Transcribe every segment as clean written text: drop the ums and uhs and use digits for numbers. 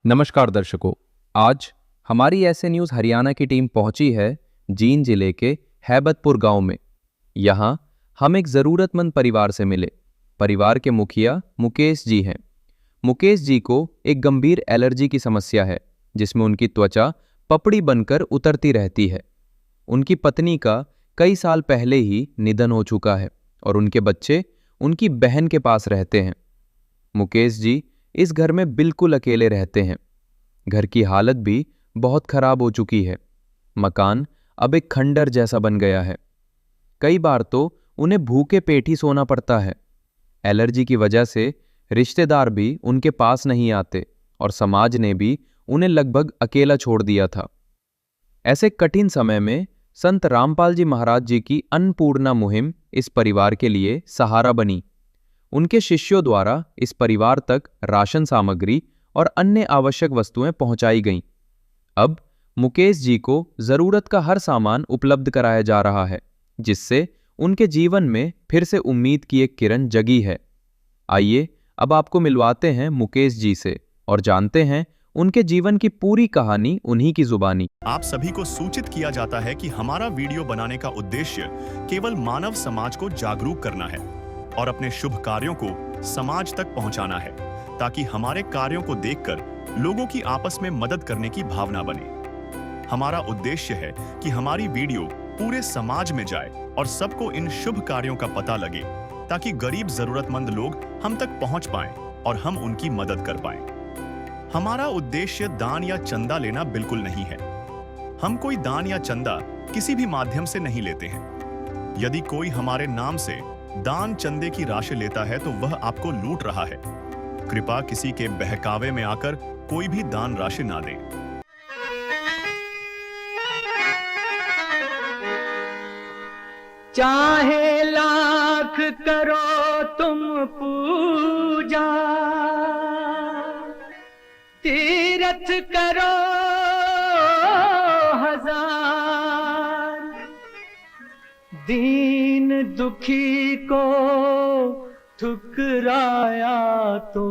नमस्कार दर्शकों। आज हमारी ऐसे न्यूज़ हरियाणा की टीम पहुंची है जींद जिले के हैबतपुर गांव में। यहां हम एक ज़रूरतमंद परिवार से मिले। परिवार के मुखिया मुकेश जी हैं। मुकेश जी को एक गंभीर एलर्जी की समस्या है, जिसमें उनकी त्वचा पपड़ी बनकर उतरती रहती है। उनकी पत्नी का कई साल पहले ही निधन हो चुका है और उनके बच्चे उनकी बहन के पास रहते हैं। मुकेश जी इस घर में बिल्कुल अकेले रहते हैं। घर की हालत भी बहुत खराब हो चुकी है। मकान अब एक खंडर जैसा बन गया है। कई बार तो उन्हें भूखे पेट ही सोना पड़ता है। एलर्जी की वजह से रिश्तेदार भी उनके पास नहीं आते और समाज ने भी उन्हें लगभग अकेला छोड़ दिया था। ऐसे कठिन समय में संत रामपाल जी महाराज जी की अन्नपूर्णा मुहिम इस परिवार के लिए सहारा बनी। उनके शिष्यों द्वारा इस परिवार तक राशन सामग्री और अन्य आवश्यक वस्तुएं पहुंचाई गईं। अब मुकेश जी को जरूरत का हर सामान उपलब्ध कराया जा रहा है, जिससे उनके जीवन में फिर से उम्मीद की एक किरण जगी है। आइए अब आपको मिलवाते हैं मुकेश जी से और जानते हैं उनके जीवन की पूरी कहानी उन्हीं की जुबानी। आप सभी को सूचित किया जाता है कि हमारा वीडियो बनाने का उद्देश्य केवल मानव समाज को जागरूक करना है और अपने शुभ कार्यों को समाज तक पहुंचाना है, ताकि हमारे कार्यों को देखकर लोगों की आपस में मदद करने की भावना बने। हमारा उद्देश्य है कि हमारी वीडियो पूरे समाज में जाए और सबको इन शुभ कार्यों का पता लगे, ताकि गरीब जरूरतमंद लोग हम तक पहुंच पाएं और हम उनकी मदद कर पाएं। हमारा उद्देश्य दान या चंदा लेना बिल्कुल नहीं है। हम कोई दान या चंदा किसी भी माध्यम से नहीं लेते हैं। यदि कोई हमारे नाम से दान चंदे की राशि लेता है तो वह आपको लूट रहा है। कृपया किसी के बहकावे में आकर कोई भी दान राशि ना दे। चाहे लाख करो तुम पूजा, तीरथ करो हजार, दीन दुखी को ठुकराया तो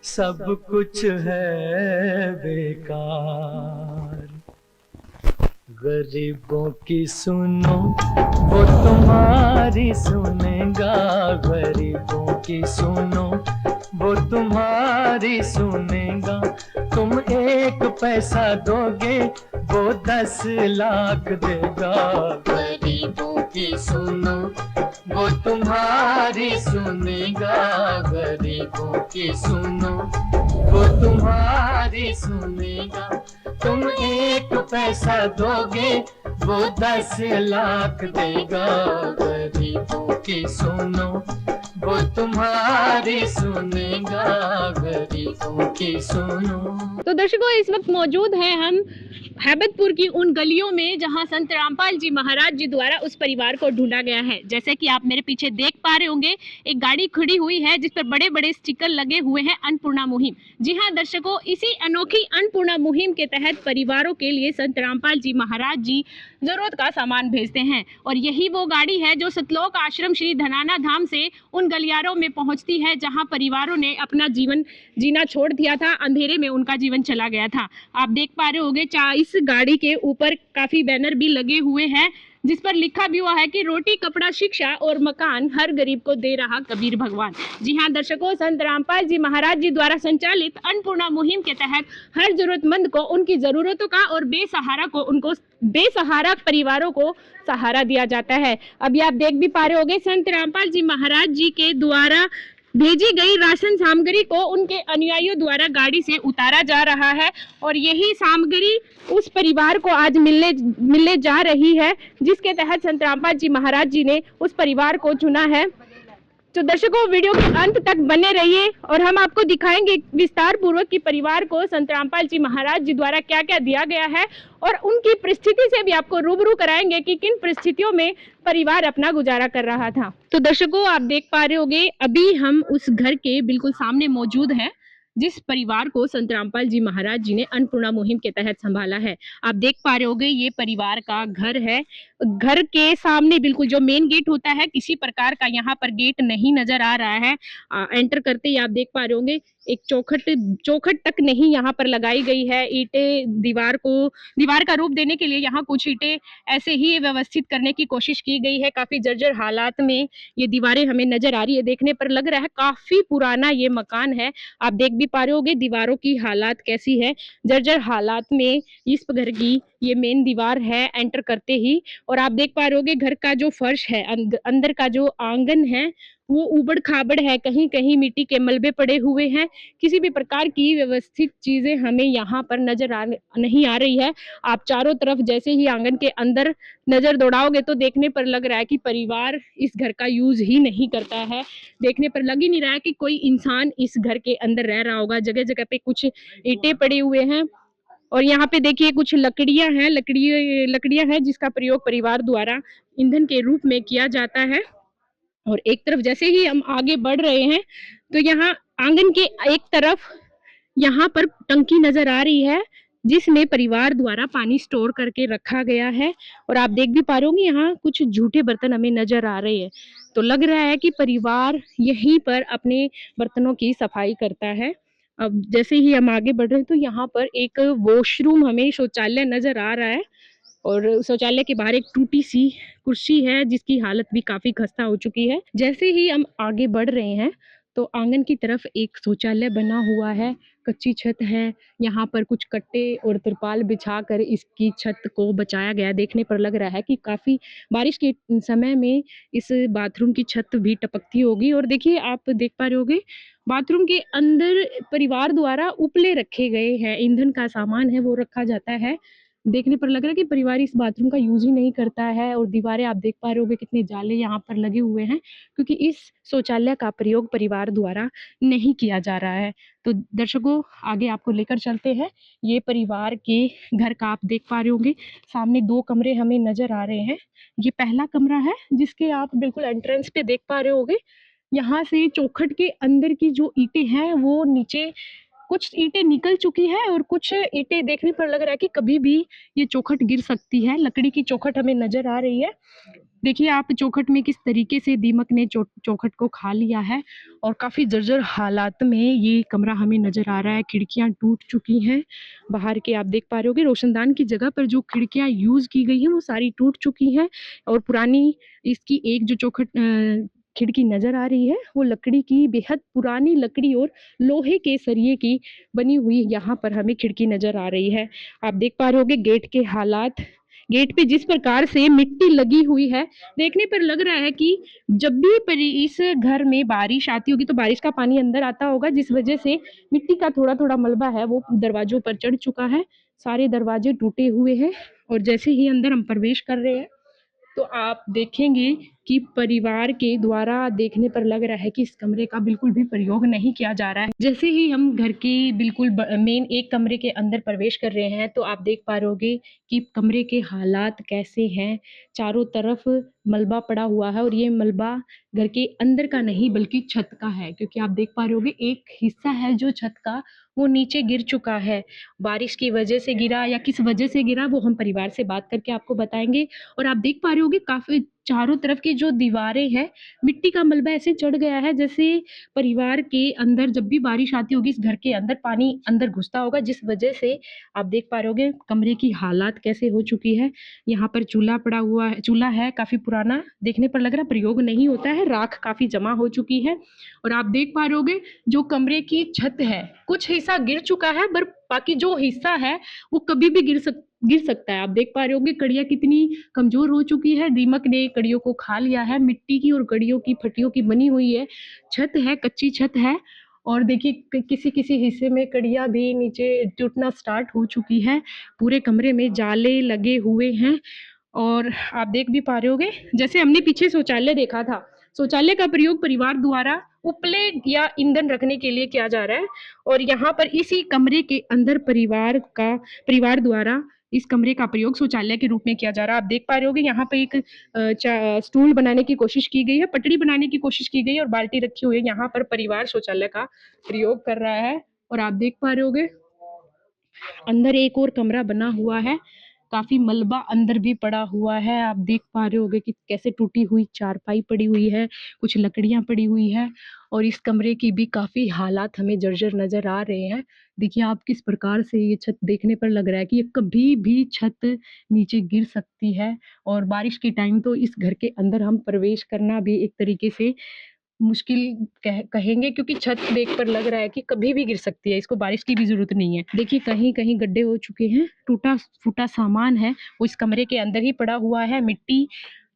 सब कुछ है बेकार। गरीबों की सुनो वो तुम्हारी सुनेगा, गरीबों की सुनो वो तुम्हारी सुनेगा। तुम एक पैसा दोगे वो 10 लाख देगा। गरीबों की सुनो वो तुम्हारी सुनेगा, गरीबों की सुनो वो तुम्हारी सुनेगा। तुम एक पैसा दोगे वो 10 लाख देगा। गरीबों की सुनो वो तुम्हारी सुनेगा, गरीबों की सुनो। तो दर्शकों, इस वक्त मौजूद हैं हम हैबतपुर की उन गलियों में जहां संत रामपाल जी महाराज जी द्वारा उस परिवार को ढूंढा गया है। जैसे कि आप मेरे पीछे देख पा रहे होंगे, एक गाड़ी खड़ी हुई है जिस पर बड़े बड़े स्टिकर लगे हुए हैं अन्नपूर्णा मुहिम। जी हां दर्शकों, इसी अनोखी अन्नपूर्णा मुहिम के तहत परिवारों के लिए संत रामपाल जी महाराज जी जरूरत का सामान भेजते हैं और यही वो गाड़ी है जो सतलोक आश्रम श्री धनाना धाम से उन गलियारों में पहुंचती है जहां परिवारों ने अपना जीवन जीना छोड़ दिया था। अंधेरे में उनका जीवन चला गया था। आप देख पा रहे होंगे इस गाड़ी के ऊपर काफी बैनर भी लगे हुए हैं जिस पर लिखा भी हुआ है कि रोटी कपड़ा शिक्षा और मकान हर गरीब को दे रहा कबीर भगवान। जी हाँ दर्शकों, संत रामपाल जी महाराज जी द्वारा संचालित अन्नपूर्णा मुहिम के तहत हर जरूरतमंद को उनकी जरूरतों का और बेसहारा परिवारों को सहारा दिया जाता है। अभी आप देख भी पा रहे होंगे, संत रामपाल जी महाराज जी के द्वारा भेजी गई राशन सामग्री को उनके अनुयायियों द्वारा गाड़ी से उतारा जा रहा है और यही सामग्री उस परिवार को आज मिलने जा रही है, जिसके तहत संत रामपाल जी महाराज जी ने उस परिवार को चुना है। तो दर्शकों, वीडियो के अंत तक बने रहिए और हम आपको दिखाएंगे विस्तार पूर्वक कि परिवार को संत रामपाल जी महाराज जी द्वारा क्या क्या दिया गया है और उनकी परिस्थिति से भी आपको रूबरू कराएंगे कि किन परिस्थितियों में परिवार अपना गुजारा कर रहा था। तो दर्शकों, आप देख पा रहे होंगे, अभी हम उस घर के बिल्कुल सामने मौजूद हैं जिस परिवार को संत रामपाल जी महाराज जी ने अन्नपूर्णा मुहिम के तहत संभाला है। आप देख पा रहे होंगे ये परिवार का घर है। घर के सामने बिल्कुल जो मेन गेट होता है, किसी प्रकार का यहाँ पर गेट नहीं नजर आ रहा है। एंटर करते ही आप देख पा रहे होंगे एक चौखट तक नहीं यहाँ पर लगाई गई है। ईंटें दीवार का रूप देने के लिए यहाँ कुछ ईंटें ऐसे ही व्यवस्थित करने की कोशिश की गई है। काफी जर्जर हालात में ये दीवारें हमें नजर आ रही है। देखने पर लग रहा है काफी पुराना ये मकान है। आप देख भी पा रहे होंगे दीवारों की हालात कैसी है। जर्जर हालात में इस घर की ये मेन दीवार है एंटर करते ही। और आप देख पा रहे होंगे घर का जो फर्श है, अंदर का जो आंगन है वो उबड़ खाबड़ है। कहीं कहीं मिट्टी के मलबे पड़े हुए हैं। किसी भी प्रकार की व्यवस्थित चीजें हमें यहाँ पर नहीं आ रही है। आप चारों तरफ जैसे ही आंगन के अंदर नजर दौड़ाओगे तो देखने पर लग रहा है कि परिवार इस घर का यूज ही नहीं करता है। देखने पर लग ही नहीं रहा है कि कोई इंसान इस घर के अंदर रह रहा होगा। जगह जगह पे कुछ ईंटें पड़े हुए हैं और यहाँ पे देखिए कुछ लकड़ियां हैं जिसका प्रयोग परिवार द्वारा ईंधन के रूप में किया जाता है। और एक तरफ जैसे ही हम आगे बढ़ रहे हैं तो यहाँ आंगन के एक तरफ यहाँ पर टंकी नजर आ रही है जिसमें परिवार द्वारा पानी स्टोर करके रखा गया है। और आप देख भी पा रहे होंगे यहाँ कुछ जूठे बर्तन हमें नजर आ रहे हैं। तो लग रहा है कि परिवार यहीं पर अपने बर्तनों की सफाई करता है। अब जैसे ही हम आगे बढ़ रहे हैं तो यहाँ पर एक वॉशरूम हमें शौचालय नजर आ रहा है। और शौचालय के बाहर एक टूटी सी कुर्सी है जिसकी हालत भी काफी खस्ता हो चुकी है। जैसे ही हम आगे बढ़ रहे हैं तो आंगन की तरफ एक शौचालय बना हुआ है। कच्ची छत है। यहाँ पर कुछ कट्टे और तिरपाल बिछाकर इसकी छत को बचाया गया। देखने पर लग रहा है कि काफी बारिश के समय में इस बाथरूम की छत भी टपकती होगी। और देखिए आप देख पा रहे होगे बाथरूम के अंदर परिवार द्वारा उपले रखे गए हैं। ईंधन का सामान है वो रखा जाता है। देखने पर लग रहा है कि परिवार इस बाथरूम का यूज ही नहीं करता है। और दीवारें आप देख पा रहे होगे कितने जाले यहाँ पर लगे हुए हैं क्योंकि इस शौचालय का प्रयोग परिवार द्वारा नहीं किया जा रहा है। तो दर्शकों आगे आपको लेकर चलते हैं। ये परिवार के घर का आप देख पा रहे होंगे सामने 2 कमरे हमें नजर आ रहे हैं। ये पहला कमरा है जिसके आप बिल्कुल एंट्रेंस पे देख पा रहे होगे। यहाँ से चौखट के अंदर की जो ईंटें हैं वो नीचे कुछ ईंटें निकल चुकी है और कुछ ईंटें देखने पर लग रहा है कि कभी भी ये चौखट गिर सकती है। लकड़ी की चौखट हमें नजर आ रही है। देखिए आप चौखट में किस तरीके से दीमक ने चौखट को खा लिया है। और काफी जर्जर हालात में ये कमरा हमें नजर आ रहा है। खिड़कियां टूट चुकी हैं। बाहर के आप देख पा रहे होगे रोशनदान की जगह पर जो खिड़कियां यूज की गई हैं वो सारी टूट चुकी हैं। और पुरानी इसकी एक जो चौखट खिड़की नजर आ रही है वो लकड़ी की बेहद पुरानी लकड़ी और लोहे के सरिये की बनी हुई यहाँ पर हमें खिड़की नजर आ रही है। आप देख पा रहे होगे गेट के हालात। गेट पे जिस प्रकार से मिट्टी लगी हुई है देखने पर लग रहा है कि जब भी इस घर में बारिश आती होगी तो बारिश का पानी अंदर आता होगा जिस वजह से मिट्टी का थोड़ा थोड़ा मलबा है वो दरवाजों पर चढ़ चुका है। सारे दरवाजे टूटे हुए हैं। और जैसे ही अंदर हम प्रवेश कर रहे हैं तो आप देखेंगे कि परिवार के द्वारा देखने पर लग रहा है कि इस कमरे का बिल्कुल भी प्रयोग नहीं किया जा रहा है। जैसे ही हम घर के बिल्कुल मेन एक कमरे के अंदर प्रवेश कर रहे हैं तो आप देख पा रहे होगे कि कमरे के हालात कैसे हैं। चारों तरफ मलबा पड़ा हुआ है और ये मलबा घर के अंदर का नहीं बल्कि छत का है क्योंकि आप देख पा रहे होगे एक हिस्सा है जो छत का वो नीचे गिर चुका है। बारिश की वजह से गिरा या किस वजह से गिरा वो हम परिवार से बात करके आपको बताएंगे। और आप देख पा रहे होगे काफी चारों तरफ की जो दीवारें हैं मिट्टी का मलबा ऐसे चढ़ गया है जैसे परिवार के अंदर जब भी बारिश आती होगी इस घर के अंदर पानी अंदर घुसता होगा जिस वजह से आप देख पा रहे होगे कमरे की हालात कैसे हो चुकी है। यहाँ पर चूल्हा पड़ा हुआ है। चूल्हा है काफी पुराना। देखने पर लग रहा है प्रयोग नहीं होता है। राख काफी जमा हो चुकी है। और आप देख पा रहे होगे जो कमरे की छत है कुछ हिस्सा गिर चुका है पर बाकी जो हिस्सा है वो कभी भी गिर सकता है। आप देख पा रहे होगे कड़ियां कितनी कमजोर हो चुकी है। दीमक ने कड़ियों को खा लिया है। मिट्टी की और कड़ियों की फटियों की बनी हुई है छत है। कच्ची छत है। और देखिए किसी किसी हिस्से में कड़ियां भी नीचे टूटना स्टार्ट हो चुकी है। पूरे कमरे में जाले लगे हुए हैं। और आप देख भी पा रहे होगे जैसे हमने पीछे शौचालय देखा था। शौचालय का प्रयोग परिवार द्वारा उपले या ईंधन रखने के लिए किया जा रहा है। और यहाँ पर इसी कमरे के अंदर परिवार द्वारा इस कमरे का प्रयोग शौचालय के रूप में किया जा रहा है। आप देख पा रहे होगे यहाँ पे एक स्टूल बनाने की कोशिश की गई है। पटड़ी बनाने की कोशिश की गई है और बाल्टी रखी हुई है। यहाँ पर परिवार शौचालय का प्रयोग कर रहा है। और आप देख पा रहे होगे अंदर एक और कमरा बना हुआ है, काफी मलबा अंदर भी पड़ा हुआ है। आप देख पा रहे होगे कि कैसे टूटी हुई चारपाई पड़ी हुई है, कुछ लकड़ियां पड़ी हुई है और इस कमरे की भी काफी हालात हमें जर्जर नजर आ रहे हैं। देखिए आप किस प्रकार से ये छत देखने पर लग रहा है कि ये कभी भी छत नीचे गिर सकती है और बारिश के टाइम तो इस घर के अंदर हम प्रवेश करना भी एक तरीके से मुश्किल कहेंगे, क्योंकि छत देख कर लग रहा है कि कभी भी गिर सकती है, इसको बारिश की भी जरूरत नहीं है। देखिए कहीं कहीं गड्ढे हो चुके हैं, टूटा फूटा सामान है वो इस कमरे के अंदर ही पड़ा हुआ है। मिट्टी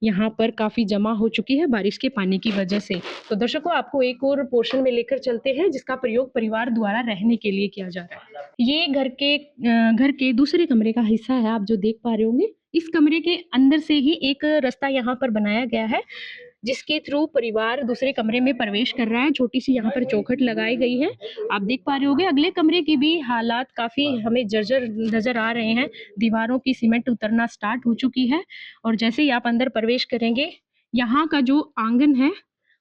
यहाँ पर काफी जमा हो चुकी है बारिश के पानी की वजह से। तो दर्शकों आपको एक और पोर्शन में लेकर चलते हैं जिसका प्रयोग परिवार द्वारा रहने के लिए किया जा रहा है। ये घर के दूसरे कमरे का हिस्सा है, आप जो देख पा रहे होंगे। इस कमरे के अंदर से ही एक रास्ता यहाँ पर बनाया गया है जिसके थ्रू परिवार दूसरे कमरे में प्रवेश कर रहा है। छोटी सी यहाँ पर चौखट लगाई गई है, आप देख पा रहे होगे। अगले कमरे की भी हालात काफी हमें जर्जर नजर आ रहे हैं, दीवारों की सीमेंट उतरना स्टार्ट हो चुकी है और जैसे ही आप अंदर प्रवेश करेंगे यहाँ का जो आंगन है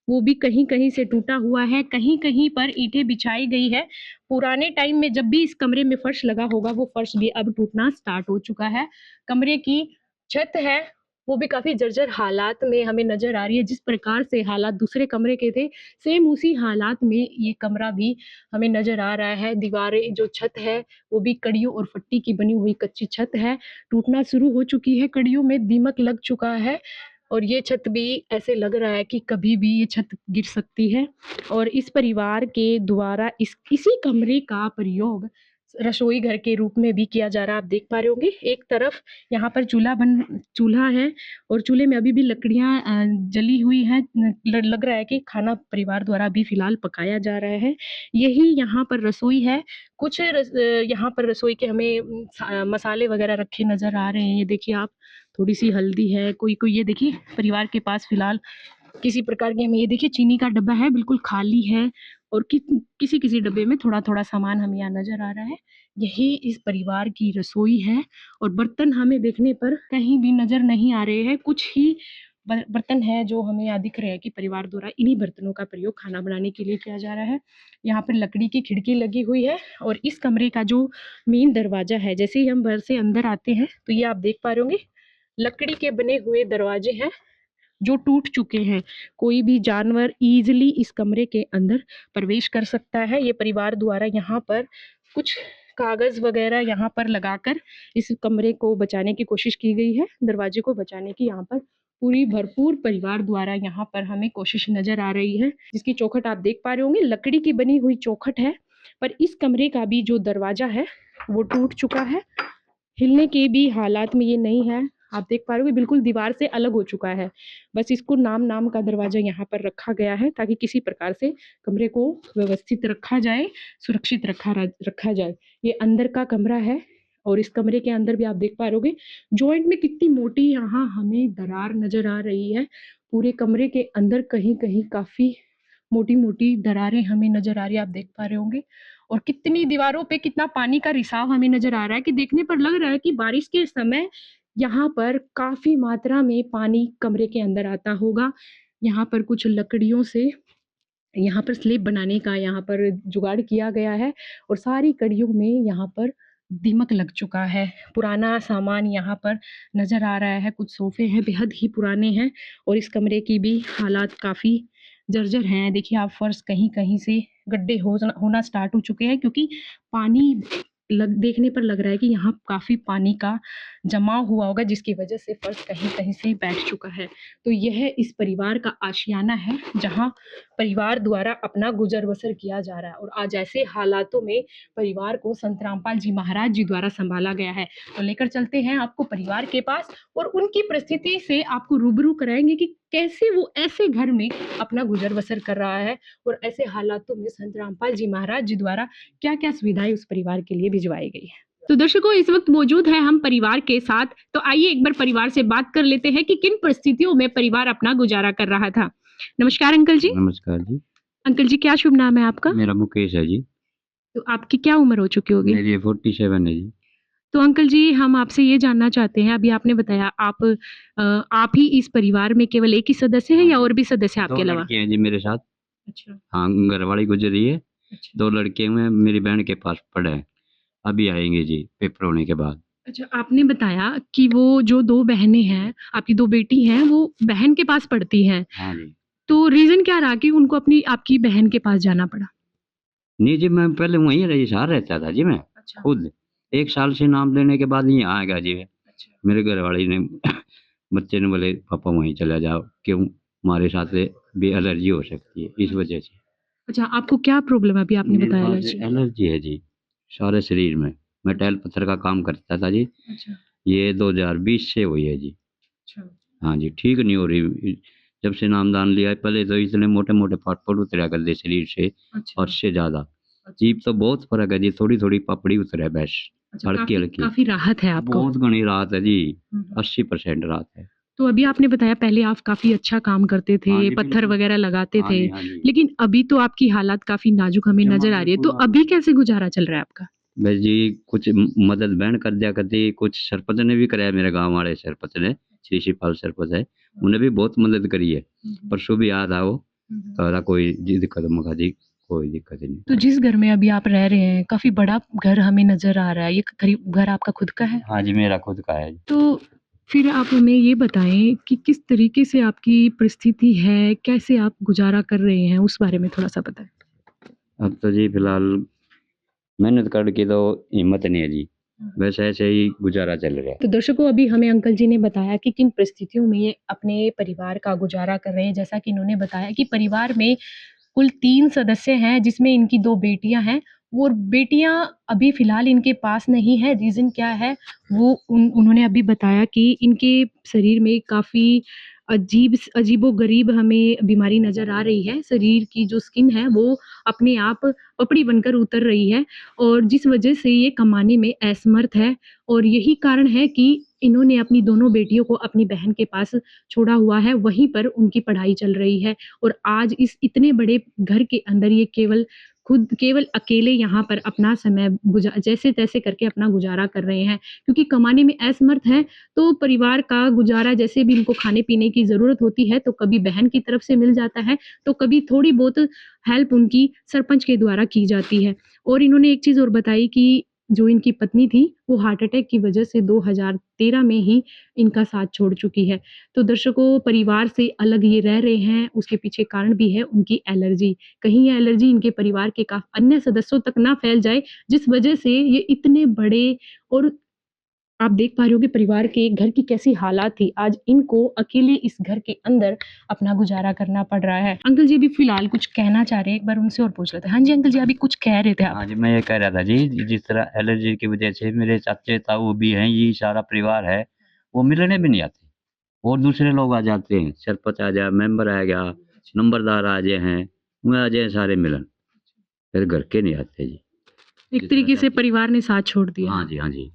वो भी कहीं कहीं से टूटा हुआ है, कहीं कहीं पर ईंटें बिछाई गई है। पुराने टाइम में जब भी इस कमरे में फर्श लगा होगा वो फर्श भी अब टूटना स्टार्ट हो चुका है। कमरे की छत है वो भी काफी जर्जर हालात में हमें नजर आ रही है। जिस प्रकार से हालात दूसरे कमरे के थे सेम उसी हालात में ये कमरा भी हमें नजर आ रहा है। दीवारें जो छत है वो भी कड़ियों और फट्टी की बनी हुई कच्ची छत है, टूटना शुरू हो चुकी है, कड़ियों में दीमक लग चुका है और ये छत भी ऐसे लग रहा है कि कभी भी ये छत गिर सकती है। और इस परिवार के द्वारा इसी कमरे का प्रयोग रसोई घर के रूप में भी किया जा रहा है। आप देख पा रहे होंगे एक तरफ यहाँ पर चूल्हा है और चूल्हे में अभी भी लकड़ियाँ जली हुई हैं। लग रहा है कि खाना परिवार द्वारा अभी फिलहाल पकाया जा रहा है। यही यहाँ पर रसोई है। कुछ यहाँ पर रसोई के हमें मसाले वगैरह रखे नजर आ रहे हैं। ये देखिए आप, थोड़ी सी हल्दी है, कोई कोई ये देखिए परिवार के पास फिलहाल किसी प्रकार की हमें ये देखिए चीनी का डब्बा है बिल्कुल खाली है और किसी किसी डब्बे में थोड़ा थोड़ा सामान हमें यहाँ नजर आ रहा है। यही इस परिवार की रसोई है और बर्तन हमें देखने पर कहीं भी नजर नहीं आ रहे हैं। कुछ ही बर्तन है जो हमें यहाँ दिख रहे हैं कि परिवार द्वारा इन्हीं बर्तनों का प्रयोग खाना बनाने के लिए किया जा रहा है। यहाँ पर लकड़ी की खिड़की लगी हुई है और इस कमरे का जो मेन दरवाजा है, जैसे ही हम घर से अंदर आते हैं तो ये आप देख पा रहे होंगे लकड़ी के बने हुए दरवाजे हैं जो टूट चुके हैं। कोई भी जानवर इजीली इस कमरे के अंदर प्रवेश कर सकता है। ये परिवार द्वारा यहाँ पर कुछ कागज वगैरह यहाँ पर लगाकर इस कमरे को बचाने की कोशिश की गई है। दरवाजे को बचाने की यहाँ पर पूरी भरपूर परिवार द्वारा यहाँ पर हमें कोशिश नजर आ रही है। जिसकी चौखट आप देख पा रहे होंगे, लकड़ी की बनी हुई चौखट है, पर इस कमरे का भी जो दरवाजा है वो टूट चुका है। हिलने के भी हालात में ये नहीं है। आप देख पा रहे हो बिल्कुल दीवार से अलग हो चुका है। बस इसको नाम का दरवाजा यहाँ पर रखा गया है ताकि किसी प्रकार से कमरे को व्यवस्थित रखा जाए, सुरक्षित रखा जाए। ये अंदर का कमरा है और इस कमरे के अंदर भी आप देख पा रहे जॉइंट में कितनी मोटी यहाँ हमें दरार नजर आ रही है। पूरे कमरे के अंदर कहीं कहीं काफी मोटी मोटी दरारें हमें नजर आ रही है, आप देख पा रहे होंगे। और कितनी दीवारों पे कितना पानी का रिसाव हमें नजर आ रहा है कि देखने पर लग रहा है कि बारिश के समय यहाँ पर काफी मात्रा में पानी कमरे के अंदर आता होगा। यहाँ पर कुछ लकड़ियों से यहाँ पर स्लेब बनाने का यहाँ पर जुगाड़ किया गया है और सारी कड़ियों में यहाँ पर दीमक लग चुका है। पुराना सामान यहाँ पर नजर आ रहा है, कुछ सोफे हैं बेहद ही पुराने हैं और इस कमरे की भी हालात काफी जर्जर हैं। देखिए आप, फर्श कहीं कहीं से गड्ढे होना स्टार्ट हो चुके हैं क्योंकि पानी देखने पर लग रहा है कि यहाँ काफ़ी पानी का जमाव हुआ होगा जिसकी वजह से फर्श कहीं कहीं से बैठ चुका है। तो यह इस परिवार का आशियाना है जहाँ परिवार द्वारा अपना गुजर बसर किया जा रहा है और आज ऐसे हालातों में परिवार को संत रामपाल जी महाराज जी द्वारा संभाला गया है। तो लेकर चलते हैं आपको परिवार के पास और उनकी परिस्थिति से आपको रूबरू कराएंगे कि कैसे वो ऐसे घर में अपना गुजर बसर कर रहा है और ऐसे हालातों में संत रामपाल जी महाराज जी द्वारा क्या क्या सुविधाएं उस परिवार के लिए भिजवाई गई है। तो दर्शकों, इस वक्त मौजूद है हम परिवार के साथ, तो आइए एक बार परिवार से बात कर लेते हैं कि किन परिस्थितियों में परिवार अपना गुजारा कर रहा था। नमस्कार अंकल जी। नमस्कार जी। अंकल जी, क्या शुभ नाम है आपका? मेरा मुकेश है जी। तो आपकी क्या उम्र हो चुकी होगी? मेरी 47 है जी। तो अंकल जी, हम आपसे ये जानना चाहते हैं, अभी आपने बताया आप ही इस परिवार में केवल एक ही सदस्य है या और भी सदस्य आपके अलावा? हैं जी मेरे साथ। अच्छा। हाँ, घरवाली गुजरी है अच्छा। 2 लड़के हुए हैं, मेरी बहन के पास पढ़े हैं, अभी आएंगे जी पेपर होने के बाद। अच्छा, आपने बताया कि वो जो 2 बहनें हैं, आपकी 2 बेटी हैं, वो बहन के पास पढ़ती हैं। हाँ जी। तो रीज़न क्या रहा कि उनको अपनी आपकी बहन के पास जाना पड़ा? नहीं जी, मैं पहले वहीं रजिस्ट्रार रहता था जी मैं, अच्छा। खुद। 1 साल से नाम लेने के बाद यहाँ आ गया जी मैं। अच्छा। मेरे घरवाली ने बच्चे ने बोले पापा वहीं चला जाओ, क्यों हमारे साथ से भी एलर्जी हो सकती है, इस वजह से। अच्छा, आपको क्या प्रॉब्लम है अभी आपने मेरे बताया पास एलर्जी? एलर्जी है जी, सारे शरीर में। मैं टाइल पत्थर का काम करता था जी, अच्छा, ये 2020 से हुई है जी। अच्छा, हाँ जी, ठीक नहीं हो रही। जब से नामदान लिया है, पहले तो इतने मोटे-मोटे पापड़ उतरा करते शरीर से, अच्छा, हद से ज़्यादा। अच्छा, जीभ तो बहुत फ़र्क है जी, थोड़ी-थोड़ी पपड़ी उतरे बस, अच्छा, काफ़ी हल्की-हल्की। काफ़ी राहत है आपको। बहुत घनी राहत है जी, हुँ, हुँ। 80% राहत है। तो अभी आपने बताया पहले आप काफ़ी अच्छा काम करते थे, हाँ जी, पत्थर बिल्कुल। वग़ैरह लगाते हाँ थे, जी, हाँ जी। लेकिन अभी तो आपकी हालत काफ़ी नाज़ुक हमें जमा नज़र आ रही है, तो बिल्कुल अभी कैसे गुज़ारा चल रहा है आपका? बस जी कुछ मदद बहन कर दिया करती, कुछ सरपंच ने भी कराया, मेरे गाँव वाले सरपंच ने, ऋषिपाल सरपंच है, उन्हें भी बहुत मदद करी है। परसों भी याद आओ, कहा कोई जी दिक्कत मखा जी, कोई दिक्कत नहीं। तो जिस घर में अभी आप रह रहे हैं, काफ़ी बड़ा घर हमें नज़र आ रहा है, ये करीब घर आपका खुद का है? हाँ जी, मेरा खुद का है। तो फिर आप हमें ये बताएँ कि किस तरीके से आपकी परिस्थिति है, कैसे आप गुज़ारा कर रहे हैं, उस बारे में थोड़ा-सा बताएँ? अब तो जी फिलहाल मेहनत करके तो हिम्मत नहीं है जी, बस ऐसे ही गुज़ारा चल रहा है। तो दर्शकों अभी हमें अंकल जी ने बताया कि किन परिस्थितियों में ये अपने परिवार का गुज़ारा कर रहे हैं। जैसा कि इन्होंने बताया कि परिवार में कुल 3 सदस्य हैं जिसमें इनकी 2 बेटियाँ हैं और बेटियाँ अभी फ़िलहाल इनके पास नहीं है। रीज़न क्या है वो उन्होंने अभी बताया कि इनके शरीर में काफ़ी अजीबो-गरीब हमें बीमारी नज़र आ रही है। शरीर की जो स्किन है वो अपने आप पपड़ी बनकर उतर रही है और जिस वज़ह से ये कमाने में असमर्थ है और यही कारण है कि इन्होंने अपनी दोनों बेटियों को अपनी बहन के पास छोड़ा हुआ है, वहीं पर उनकी पढ़ाई चल रही है और आज इस इतने बड़े घर के अंदर ये केवल अकेले यहाँ पर अपना समय जैसे-तैसे करके अपना गुज़ारा कर रहे हैं। क्योंकि कमाने में असमर्थ हैं, तो परिवार का गुज़ारा जैसे भी इनको खाने-पीने की ज़रूरत होती है, तो कभी बहन की तरफ से मिल जाता है, तो कभी थोड़ी बहुत हेल्प उनकी सरपंच के द्वारा की जाती है। और इन्होंने एक चीज़ और बताई कि जो इनकी पत्नी थी, वो हार्ट अटैक की वजह से 2013 में ही इनका साथ छोड़ चुकी है। तो दर्शकों परिवार से अलग ये रह रहे हैं, उसके पीछे कारण भी है उनकी एलर्जी। कहीं ये एलर्जी इनके परिवार के अन्य सदस्यों तक ना फैल जाए, जिस वजह से ये इतने बड़े और आप देख पा रहे हो कि परिवार के घर की कैसी हालात थी। आज इनको अकेले इस घर के अंदर अपना गुज़ारा करना पड़ रहा है। अंकल जी अभी फ़िलहाल कुछ कहना चाह रहे हैं, एक बार उनसे और पूछ लेते हैं। हाँ जी, अंकल जी अभी कुछ कह रहे थे आप? हाँ जी, मैं ये कह रहा था जी, जिस तरह एलर्जी की वजह से मेरे चाचे ताऊ भी हैं, ये सारा परिवार है, वो मिलने भी नहीं आते और दूसरे लोग आ जाते हैं, सरपंच आ जाए, मेंबर आ गया, नंबरदार आ गए हैं, वो आ जाए सारे मिलन, फिर घर के नहीं आते जी। एक तरीके से परिवार ने साथ छोड़ दिया। हाँ जी, हाँ जी,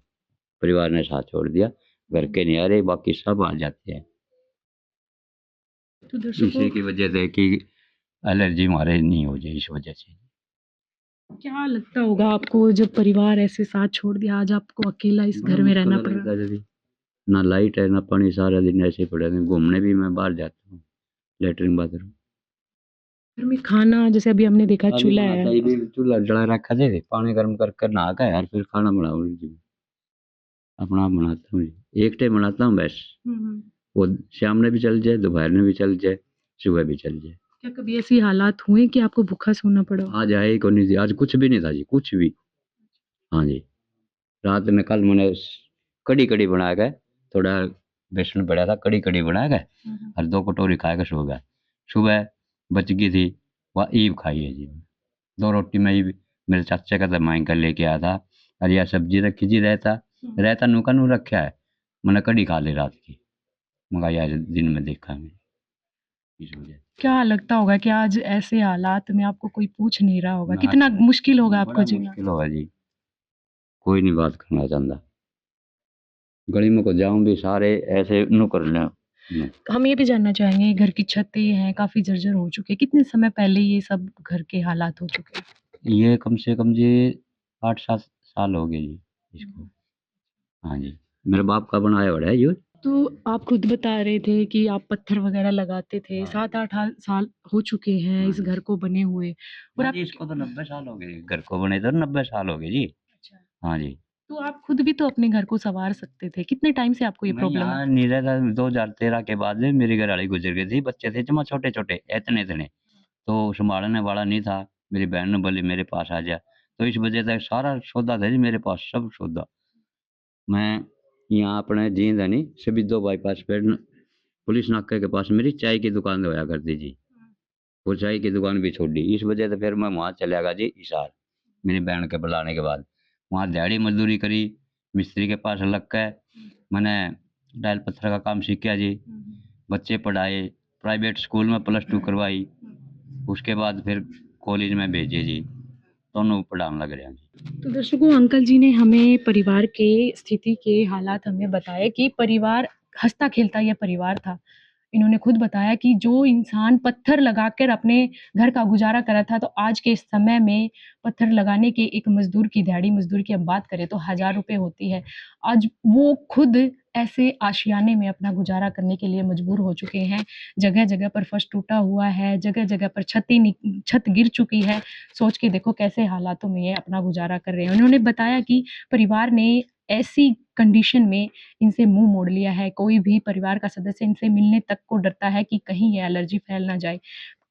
परिवार ने साथ छोड़ दिया, घर के नहीं आ रहे, बाकी सब आ जाते हैं। तो दर्शकों इसी की वजह से कि एलर्जी हमारे नहीं हो जाए, इस वजह से। क्या लगता होगा आपको जब परिवार ऐसे साथ छोड़ दिया, आज आपको अकेला इस बड़ा घर में मुश्किल रहना पड़ रहा लगता है? है जी, ना लाइट है, ना पानी, सारा दिन ऐसे ही पड़े हैं, घूमने भी मैं बाहर जाता हूँ, लेटरिन बाथरूम। घर में खाना जैसे अभी हमने देखा अभी चूल्हा बनाता है। ही भी चूल्हा जला रखा थे, पानी गर्म कर कर नहा के यार फिर खाना बनाऊँ जी, अपना आप बनाता हूँ जी। एक टाइम बनाता हूँ बस, हुँ, हुँ। वो शाम में भी चल जाए, दोपहर में भी चल जाए, सुबह भी चल जाए। क्या कभी ऐसी हालात हुए कि आपको भूखा सोना पड़ा हो? आज आए ही को नहीं थी, आज कुछ भी नहीं था जी, कुछ भी। हाँ जी, रात में कल मैंने कड़ी-कड़ी बना के, थोड़ा बेसन पड़ा था, कड़ी-कड़ी बना के हुँ, हुँ। और 2 कटोरी खा के सो गया। सुबह बच गई थी, वह ईव खाई है जी। 2 रोटी मैं ईव मेरे चाचा का था मायका लेके आया था और यह सब्जी रखी जी रायता नुका नु रखा है। मैंने कड़ी खा ली रात की। मैं कहा यार दिन में देखा मैंने, इस वजह से। क्या लगता होगा कि आज ऐसे हालात में आपको कोई पूछ नहीं रहा होगा, ना कितना मुश्किल होगा आपको बड़ा जीना? मुश्किल होगा जी, कोई नहीं बात करना चाहता। गली में को जाऊँ भी सारे ऐसे नु कर लें। हम ये भी जानना चाहेंगे घर की छतें हैं काफ़ी जर्जर हो चुकी है, कितने समय पहले ये सब घर के हालात हो चुके हैं? ये कम से कम जी 8-7 साल हो गए जी इसको। हाँ जी, मेरे बाप का बनाया हुआ है ये। तो आप खुद बता रहे थे कि आप पत्थर वगैरह लगाते थे, हाँ। 7-8 साल हो चुके हैं इस हाँ। घर को बने हुए और हाँ आप जी, इसको तो 90 साल हो गए, घर को बने तो 90 साल हो गए जी। अच्छा, हाँ जी। तो आप खुद भी तो अपने घर को सँवार सकते थे। कितने टाइम से आपको ये मैं प्रॉब्लम है? यहाँ नहीं रहता, 2013 के बाद में मेरी घरवाली गुज़र गई थी, बच्चे थे जमा छोटे-छोटे, इतने-इतने, तो सँभालने वाला नहीं था। मेरी बहन ने बोली मेरे पास आ जा, तो इस वजह से सारा सौदा था जी मेरे पास, सब सौदा। मैं यहाँ अपने जींद है नहीं, सिबिद्दो बाईपास पे न पुलिस नाके के पास मेरी चाय की दुकान होया करती जी। वो चाय की दुकान भी छोड़ दी। इस वजह से फिर मैं वहाँ चला गया जी हिसार, मेरी बहन के बुलाने के बाद। वहाँ दिहाड़ी मज़दूरी करी, मिस्त्री के पास लग के मैंने टाइल पत्थर का काम सीखा जी। बच्चे पढ़ाए, प्राइवेट स्कूल में +2 करवाई, उसके बाद फिर कॉलेज में भेजे जी, दोनों पढ़ाने लग रहे हैं जी। तो दर्शकों, अंकल जी ने हमें परिवार के स्थिति के हालात हमें बताए कि परिवार हँसता-खेलता ये परिवार था। इन्होंने खुद बताया कि जो इंसान पत्थर लगाकर अपने घर का गुज़ारा कर रहा था, तो आज के समय में पत्थर लगाने के एक मज़दूर की दिहाड़ी मज़दूर की हम बात करें तो हज़ार रुपए होती है। आज वो खुद ऐसे आशियाने में अपना गुज़ारा करने के लिए मजबूर हो चुके हैं। जगह-जगह पर फर्श टूटा हुआ है, जगह-जगह पर छत गिर चुकी है। सोच के देखो कैसे हालातों में ये अपना गुज़ारा कर रहे हैं। उन्होंने बताया कि परिवार ने ऐसी कंडीशन में इनसे मुँह मोड़ लिया है, कोई भी परिवार का सदस्य इनसे मिलने तक को डरता है कि कहीं ये एलर्जी फैल ना जाए।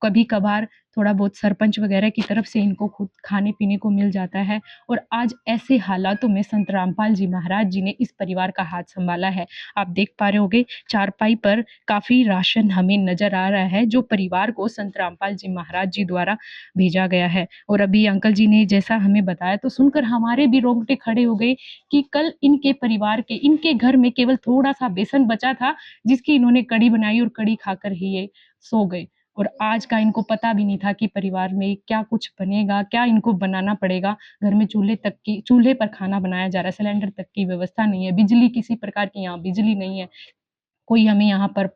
कभी-कभार थोड़ा बहुत सरपंच वगैरह की तरफ से इनको खुद खाने-पीने को मिल जाता है और आज ऐसे हालातों में संत रामपाल जी महाराज जी ने इस परिवार का हाथ सँभाला है। आप देख पा रहे होंगे चारपाई पर काफ़ी राशन हमें नज़र आ रहा है, जो परिवार को संत रामपाल जी महाराज जी द्वारा भेजा गया है। और अभी अंकल जी ने जैसा हमें बताया तो सुनकर हमारे भी रोंगटे खड़े हो गए कि कल इनके परिवार के इनके घर में केवल थोड़ा-सा बेसन बचा था, जिसकी इन्होंने कढ़ी बनाई और कढ़ी खाकर ही ये सो गए। और आज का इनको पता भी नहीं था कि परिवार में क्या कुछ बनेगा, क्या इनको बनाना पड़ेगा। घर में चूल्हे पर खाना बनाया जा रहा है, सिलेंडर तक की व्यवस्था नहीं है, बिजली किसी प्रकार की यहाँ बिजली नहीं है। कोई हमें यहाँ पर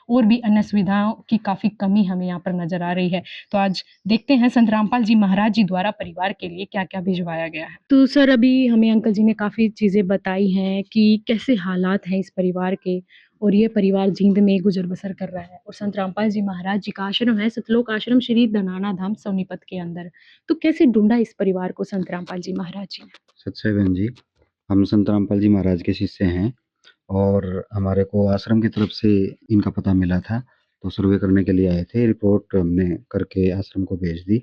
और भी अन्य सुविधाओं की काफ़ी कमी हमें यहाँ पर नज़र आ रही है। तो आज देखते हैं संत रामपाल जी महाराज जी द्वारा परिवार के लिए क्या-क्या भिजवाया गया है। तो सर, अभी हमें अंकल जी ने काफ़ी चीज़ें बताई हैं कि कैसे हालात हैं इस परिवार के और ये परिवार जींद में गुज़र-बसर कर रहा है और संत रामपाल जी महाराज जी का आश्रम है सतलोक आश्रम श्री धनाना धाम सोनीपत के अंदर। तो कैसे ढूँढा इस परिवार को संत रामपाल जी महाराज जी ने? सच्चाई बहन जी, हम संत रामपाल जी महाराज के शिष्य हैं और हमारे को आश्रम की तरफ से इनका पता मिला था, तो सर्वे करने के लिए आए थे। रिपोर्ट हमने करके आश्रम को भेज दी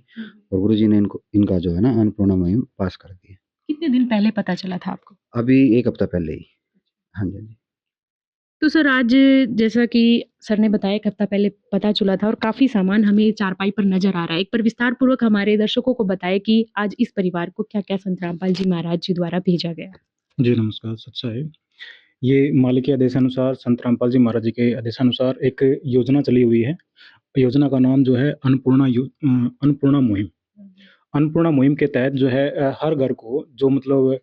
और गुरुजी ने इनका जो है ना अन्नपूर्णा मुहिम पास कर दी। कितने दिन पहले पता चला था आपको? अभी 1 हफ्ता पहले ही। हाँ जी, हाँ जी। तो सर, आज जैसा कि सर ने बताया 1 हफ्ता पहले पता चला था और काफ़ी सामान हमें चारपाई पर नज़र आ रहा है। एक बार विस्तार पूर्वक हमारे दर्शकों को बताएँ कि आज इस परिवार को क्या-क्या संत रामपाल जी महाराज जी द्वारा भेजा गया? जी, नमस्कार, सच्चा है। ये मालिक के आदेशानुसार संत रामपाल जी महाराज जी के आदेशानुसार एक योजना चली हुई है। योजना का नाम जो है अन्नपूर्णा मुहिम। अन्नपूर्णा मुहिम के तहत जो है हर घर को जो मतलब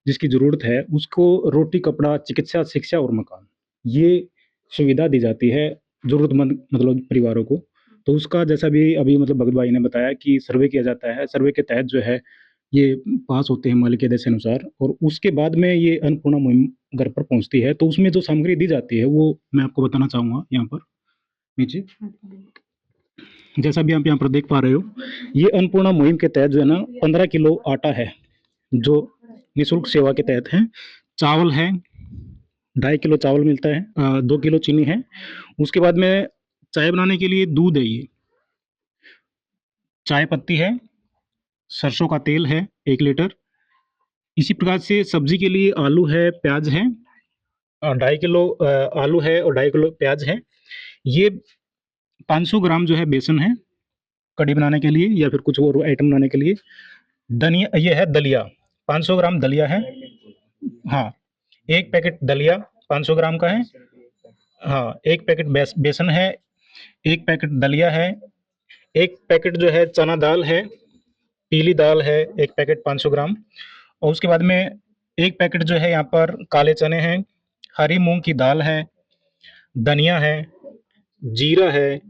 जिसकी ज़रूरत है उसको रोटी, कपड़ा, चिकित्सा, शिक्षा और मकान, ये सुविधा दी जाती है ज़रूरतमंद मतलब परिवारों को। तो उसका जैसा भी अभी मतलब भगत भाई ने बताया कि सर्वे किया जाता है। सर्वे के तहत जो है ये पास होते हैं मालिक के आदेशानुसार और उसके बाद में ये अन्नपूर्णा मुहिम घर पर पहुँचती है। तो उसमें जो सामग्री दी जाती है वो मैं आपको बताना चाहूँगा यहाँ पर नीचे। जैसा भी आप यहाँ पर देख पा रहे हो, ये अन्नपूर्णा मुहिम के तहत जो है ना 15 किलो आटा है, जो निःशुल्क सेवा के तहत है। चावल है, 2.5 किलो चावल मिलता है, 2 किलो चीनी है। उसके बाद में चाय बनाने के लिए दूध है, ये चाय पत्ती है, सरसों का तेल है 1 लीटर। इसी प्रकार से सब्जी के लिए आलू है, प्याज है, 2.5 किलो आलू है और 2.5 किलो प्याज है। ये 500 ग्राम जो है बेसन है कढ़ी बनाने के लिए या फिर कुछ और आइटम बनाने के लिए। धनिया, ये है दलिया, 500 ग्राम दलिया है। हाँ, 1 पैकेट दलिया 500 ग्राम का है। हाँ, 1 पैकेट बेसन है, 1 पैकेट दलिया है, 1 पैकेट जो है चना दाल है, पीली दाल है 1 पैकेट 500 ग्राम और उसके बाद में 1 पैकेट जो है यहाँ पर काले चने हैं, हरी मूंग की दाल है, धनिया है, जीरा है,